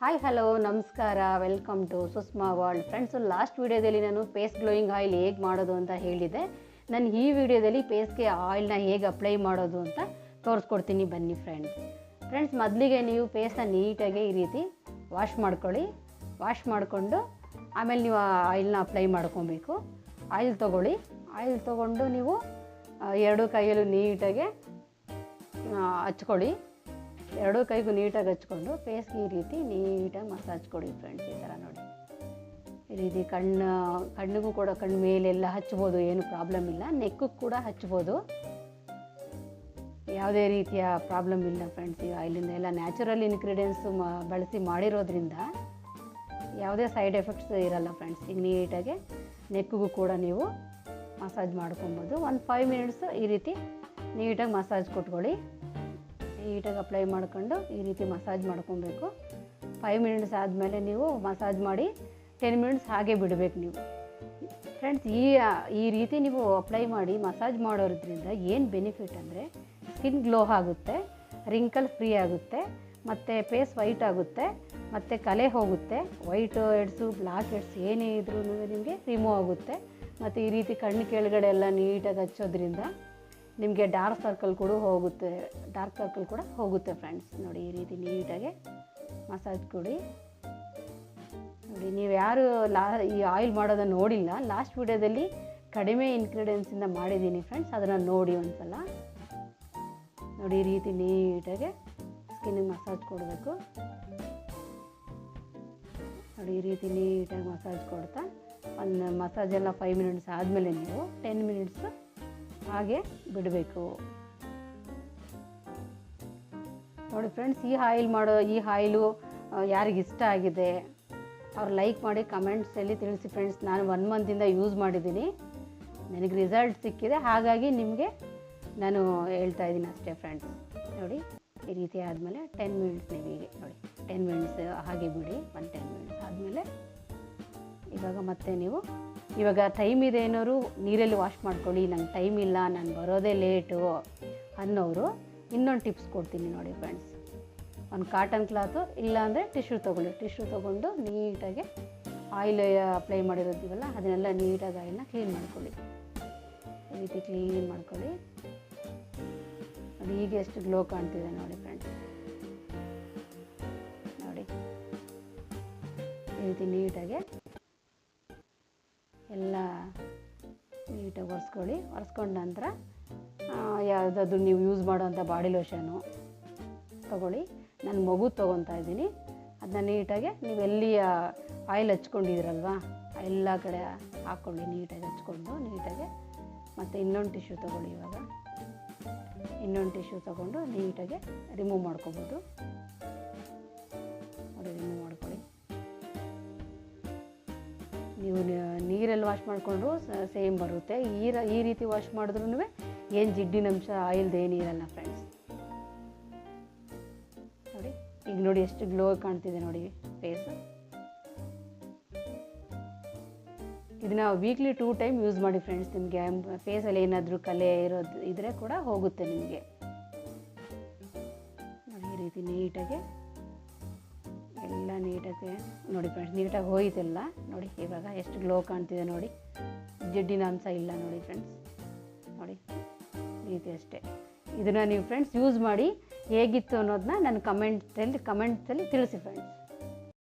Hi hello ನಮಸ್ಕಾರ, welcome to Sushma world. Friends, last ವೀಡಿಯೋದಲ್ಲಿ ನಾನು ಫೇಸ್ ಗ್ಲೋಯಿಂಗ್ ಆಯಿಲ್ ಹೇಗೆ ಮಾಡೋದು ಅಂತ ಹೇಳಿದೆ. ನಾನು ಈ ವಿಡಿಯೋದಲ್ಲಿ ಫೇಸ್ಗೆ ಆಯಿಲ್ನ ಹೇಗೆ ಅಪ್ಲೈ ಮಾಡೋದು ಅಂತ ತೋರಿಸ್ಕೊಡ್ತೀನಿ, ಬನ್ನಿ ಫ್ರೆಂಡ್ಸ್. ಮೊದಲಿಗೆ ನೀವು ಫೇಸ್ನ ನೀಟಾಗಿ ಈ ರೀತಿ ವಾಶ್ ಮಾಡ್ಕೊಳ್ಳಿ. ವಾಶ್ ಮಾಡಿಕೊಂಡು ಆಮೇಲೆ ನೀವು ಆಯಿಲ್ನ ಅಪ್ಲೈ ಮಾಡ್ಕೊಬೇಕು. ಆಯಿಲ್ ತೊಗೊಳ್ಳಿ. ಆಯಿಲ್ ತೊಗೊಂಡು ನೀವು ಎರಡೂ ಕೈಯಲ್ಲೂ ನೀಟಾಗಿ ಹಚ್ಕೊಳ್ಳಿ. ಎರಡೂ ಕೈಗೂ ನೀಟಾಗಿ ಹಚ್ಕೊಂಡು ಫೇಸ್ಗೆ ಈ ರೀತಿ ನೀಟಾಗಿ ಮಸಾಜ್ ಕೊಡಿ ಫ್ರೆಂಡ್ಸ್. ಈ ಥರ ನೋಡಿ, ಈ ರೀತಿ ಕಣ್ಣಿಗೂ ಕೂಡ ಕಣ್ಣು ಮೇಲೆಲ್ಲ ಹಚ್ಬೋದು, ಏನು ಪ್ರಾಬ್ಲಮ್ ಇಲ್ಲ. ನೆಕ್ಕಿಗೂ ಕೂಡ ಹಚ್ಬೋದು, ಯಾವುದೇ ರೀತಿಯ ಪ್ರಾಬ್ಲಮ್ ಇಲ್ಲ ಫ್ರೆಂಡ್ಸ್. ಈ ಆಯಿಲಿಂದ ಎಲ್ಲ ನ್ಯಾಚುರಲ್ ಇಂಗ್ರೀಡಿಯೆಂಟ್ಸು ಬಳಸಿ ಮಾಡಿರೋದ್ರಿಂದ ಯಾವುದೇ ಸೈಡ್ ಎಫೆಕ್ಟ್ಸ್ ಇರಲ್ಲ ಫ್ರೆಂಡ್ಸ್. ಈಗ ನೀಟಾಗಿ ನೆಕ್ಕಿಗೂ ಕೂಡ ನೀವು ಮಸಾಜ್ ಮಾಡ್ಕೊಬೋದು. ಒಂದು 5 ಮಿನಿಟ್ಸು ಈ ರೀತಿ ನೀಟಾಗಿ ಮಸಾಜ್ ಕೊಟ್ಕೊಳ್ಳಿ. ನೀಟಾಗಿ ಅಪ್ಲೈ ಮಾಡ್ಕೊಂಡು ಈ ರೀತಿ ಮಸಾಜ್ ಮಾಡ್ಕೊಬೇಕು. 5 ಮಿನಿಟ್ಸ್ ಆದಮೇಲೆ ನೀವು ಮಸಾಜ್ ಮಾಡಿ 10 ಮಿನಿಟ್ಸ್ ಹಾಗೆ ಬಿಡಬೇಕು ನೀವು ಫ್ರೆಂಡ್ಸ್. ಈ ರೀತಿ ನೀವು ಅಪ್ಲೈ ಮಾಡಿ ಮಸಾಜ್ ಮಾಡೋದ್ರಿಂದ ಏನು ಬೆನಿಫಿಟ್ ಅಂದರೆ, ಸ್ಕಿನ್ ಗ್ಲೋ ಆಗುತ್ತೆ, ರಿಂಕಲ್ ಫ್ರೀ ಆಗುತ್ತೆ, ಮತ್ತು ಫೇಸ್ ವೈಟ್ ಆಗುತ್ತೆ, ಮತ್ತು ಕಲೆ ಹೋಗುತ್ತೆ. ವೈಟ್ ಹೆಡ್ಸು, ಬ್ಲ್ಯಾಕ್ ಹೆಡ್ಸ್ ಏನೇ ಇದ್ರೂ ನಿಮಗೆ ರಿಮೂವ್ ಆಗುತ್ತೆ. ಮತ್ತು ಈ ರೀತಿ ಕಣ್ಣು ಕೆಳಗಡೆ ಎಲ್ಲ ನೀಟಾಗಿ ಹಚ್ಚೋದ್ರಿಂದ ನಿಮಗೆ ಡಾರ್ಕ್ ಸರ್ಕಲ್ ಕೂಡ ಹೋಗುತ್ತೆ ಫ್ರೆಂಡ್ಸ್. ನೋಡಿ, ಈ ರೀತಿ ನೀಟಾಗಿ ಮಸಾಜ್ ಕೊಡಿ. ನೋಡಿ, ನೀವು ಯಾರು ಈ ಆಯಿಲ್ ಮಾಡೋದನ್ನು ನೋಡಿಲ್ಲ, ಲಾಸ್ಟ್ ವಿಡಿಯೋದಲ್ಲಿ ಕಡಿಮೆ ಇಂಗ್ರೀಡಿಯೆಂಟ್ಸಿಂದ ಮಾಡಿದ್ದೀನಿ ಫ್ರೆಂಡ್ಸ್, ಅದನ್ನು ನೋಡಿ ಒಂದು ಸಲ. ನೋಡಿ, ಈ ರೀತಿ ನೀಟಾಗಿ ಸ್ಕಿನ್ನಿಗೆ ಮಸಾಜ್ ಕೊಡಬೇಕು. ನೋಡಿ, ಈ ರೀತಿ ನೀಟಾಗಿ ಮಸಾಜ್ ಕೊಡ್ತಾ ಒಂದು ಮಸಾಜ್ ಎಲ್ಲ 5 ಮಿನಿಟ್ಸ್ ಆದಮೇಲೆ ನೀವು 10 ಮಿನಿಟ್ಸು ಹಾಗೆ ಬಿಡಬೇಕು. ನೋಡಿ ಫ್ರೆಂಡ್ಸ್, ಈ ಆಯಿಲು ಯಾರಿಗೆ ಇಷ್ಟ ಆಗಿದೆ ಅವ್ರು ಲೈಕ್ ಮಾಡಿ ಕಮೆಂಟ್ಸಲ್ಲಿ ತಿಳಿಸಿ ಫ್ರೆಂಡ್ಸ್. ನಾನು 1 ಮಂತಿಂದ ಯೂಸ್ ಮಾಡಿದ್ದೀನಿ, ನನಗೆ ರಿಸಲ್ಟ್ ಸಿಕ್ಕಿದೆ, ಹಾಗಾಗಿ ನಿಮಗೆ ನಾನು ಹೇಳ್ತಾ ಇದ್ದೀನಿ ಅಷ್ಟೇ ಫ್ರೆಂಡ್ಸ್. ನೋಡಿ, ಈ ರೀತಿ ಆದಮೇಲೆ 10 ಮಿನಿಟ್ಸ್ ನೀವು ಹೀಗೆ ನೋಡಿ 10 ಮಿನಿಟ್ಸ್ ಹಾಗೆ ಬಿಡಿ. 10 ಮಿನಿಟ್ಸ್ ಆದಮೇಲೆ ಇವಾಗ ಟೈಮ್ ಇದೆ ಅನ್ನೋರು ನೀರಲ್ಲಿ ವಾಶ್ ಮಾಡ್ಕೊಳ್ಳಿ. ನಂಗೆ ಟೈಮ್ ಇಲ್ಲ, ನಾನು ಬರೋದೇ ಲೇಟು ಅನ್ನೋರು ಇನ್ನೊಂದು ಟಿಪ್ಸ್ ಕೊಡ್ತೀನಿ ನೋಡಿ ಫ್ರೆಂಡ್ಸ್. ಒಂದು ಕಾಟನ್ ಕ್ಲಾತು ಇಲ್ಲಾಂದರೆ ಟಿಶ್ಯೂ ತೊಗೊಳ್ಳಿ. ಟಿಶ್ಯೂ ತೊಗೊಂಡು ನೀಟಾಗಿ ಆಯಿಲ್ ಅಪ್ಲೈ ಮಾಡಿರೋದಿವಲ್ಲ ಅದನ್ನೆಲ್ಲ ನೀಟಾಗಿ ಆಯಿಲ್ನ ಕ್ಲೀನ್ ಮಾಡ್ಕೊಳ್ಳಿ. ಈ ರೀತಿ ಕ್ಲೀನ್ ಮಾಡ್ಕೊಳ್ಳಿ. ನೋಡಿ, ಈಗ ಎಷ್ಟು ಗ್ಲೋ ಕಾಣ್ತಿದೆ ನೋಡಿ ಫ್ರೆಂಡ್ಸ್. ನೋಡಿ, ಈ ರೀತಿ ನೀಟಾಗಿ ಎಲ್ಲ ನೀಟಾಗಿ ಒರೆಸ್ಕೊಳ್ಳಿ. ಒರೆಸ್ಕೊಂಡ ನಂತರ ಯಾವುದಾದ್ರು ನೀವು ಯೂಸ್ ಮಾಡೋವಂಥ ಬಾಡಿ ಲೋಷನು ತೊಗೊಳ್ಳಿ. ನಾನು ಮಗು ತೊಗೊತಾ ಇದ್ದೀನಿ. ಅದನ್ನ ನೀಟಾಗಿ ನೀವು ಎಲ್ಲಿ ಆಯಿಲ್ ಹಚ್ಕೊಂಡಿದ್ದೀರಲ್ವ ಎಲ್ಲ ಕಡೆ ಹಾಕ್ಕೊಳ್ಳಿ. ನೀಟಾಗಿ ಹಚ್ಕೊಂಡು ನೀಟಾಗಿ ಮತ್ತು ಇನ್ನೊಂದು ಟಿಶ್ಯೂ ತೊಗೊಳ್ಳಿ. ಇವಾಗ ಇನ್ನೊಂದು ಟಿಶ್ಯೂ ತೊಗೊಂಡು ನೀಟಾಗಿ ರಿಮೂವ್ ಮಾಡ್ಕೊಬೋದು. ನೋಡಿ, ರಿಮೂವ್ ಮಾಡ್ಕೊಳ್ಳಿ. ನೀವು ನೀರಲ್ಲಿ ವಾಶ್ ಮಾಡಿಕೊಂಡ್ರು ಸೇಮ್ ಬರುತ್ತೆ. ಈ ರೀತಿ ವಾಶ್ ಮಾಡಿದ್ರೂ ಏನು ಜಿಡ್ಡಿನ ಅಂಶ ಆಯಿಲ್ದು ಏನಿರಲ್ಲ ಫ್ರೆಂಡ್ಸ್. ನೋಡಿ, ಈಗ ನೋಡಿ ಎಷ್ಟು ಗ್ಲೋ ಕಾಣ್ತಿದೆ ನೋಡಿ ಫೇಸು. ಇದನ್ನ ವೀಕ್ಲಿ 2 ಟೈಮ್ ಯೂಸ್ ಮಾಡಿ ಫ್ರೆಂಡ್ಸ್. ನಿಮಗೆ ಫೇಸಲ್ಲಿ ಏನಾದರೂ ಕಲೆ ಇದ್ರೆ ಕೂಡ ಹೋಗುತ್ತೆ ನಿಮಗೆ. ನೋಡಿ, ಈ ರೀತಿ ನೀಟಾಗಿ ಎಲ್ಲ ನೀಟಾಗಿ ನೋಡಿ ಫ್ರೆಂಡ್ಸ್, ನೀಟಾಗಿ ಹೋಯ್ತೆಲ್ಲ. ನೋಡಿ, ಇವಾಗ ಎಷ್ಟು ಗ್ಲೋ ಕಾಣ್ತಿದೆ ನೋಡಿ, ಜಿಡ್ಡಿನ ಅಂಶ ಇಲ್ಲ ನೋಡಿ ಫ್ರೆಂಡ್ಸ್. ನೋಡಿ, ಈ ರೀತಿ ಅಷ್ಟೇ. ಇದನ್ನು ನೀವು ಫ್ರೆಂಡ್ಸ್ ಯೂಸ್ ಮಾಡಿ ಹೇಗಿತ್ತು ಅನ್ನೋದನ್ನ ನನ್ನ ಕಮೆಂಟ್ಸಲ್ಲಿ ತಿಳಿಸಿ ಫ್ರೆಂಡ್ಸ್.